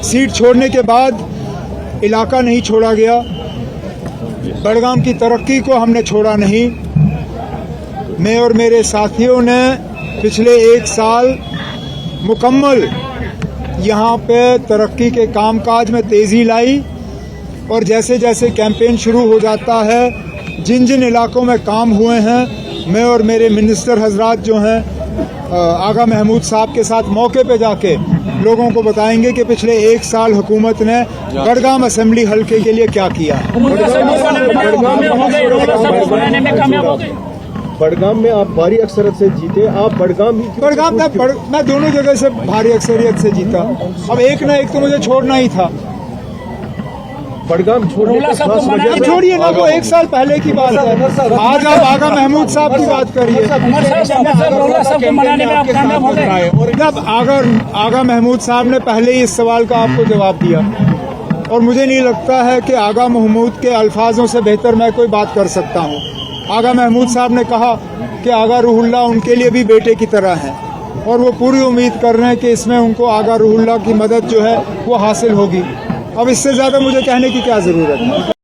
Seat छोड़ने के बाद इलाका नहीं छोड़ा गया, बड़गाम की तरक्की को हमने छोड़ा नहीं। मैं और मेरे साथियों ने पिछले 1 साल मुकम्मल यहाँ पे तरक्की के कामकाज में तेज़ी लाई और जैसे जैसे कैंपेन शुरू हो जाता है, जिन जिन इलाकों में काम हुए हैं, मैं और मेरे मिनिस्टर हजरात जो हैं आगा महमूद साहब के साथ मौके पे जाके लोगों को बताएंगे कि पिछले 1 साल हुकूमत ने बड़गाम असेंबली हल्के के लिए क्या किया। बड़गाम में आप भारी अक्सरियत से जीते, आप बड़गाम मैं दोनों जगह से भारी अक्सरियत से जीता। अब एक ना एक तो मुझे छोड़ना ही था। बड़गाम छोड़िए ना, वो 1 साल पहले की बात है। आज आप आगा महमूद साहब की बात करिए। जब आगा महमूद साहब ने पहले ही इस सवाल का आपको जवाब दिया और मुझे नहीं लगता है कि आगा महमूद के अल्फाजों से बेहतर मैं कोई बात कर सकता हूँ। आगा महमूद साहब ने कहा कि आगा रूहुल्लाह उनके लिए भी बेटे की तरह है और वो पूरी उम्मीद कर रहे हैं कि इसमें उनको आगा रूहुल्लाह की मदद जो है वो हासिल होगी। अब इससे ज़्यादा मुझे कहने की क्या ज़रूरत है।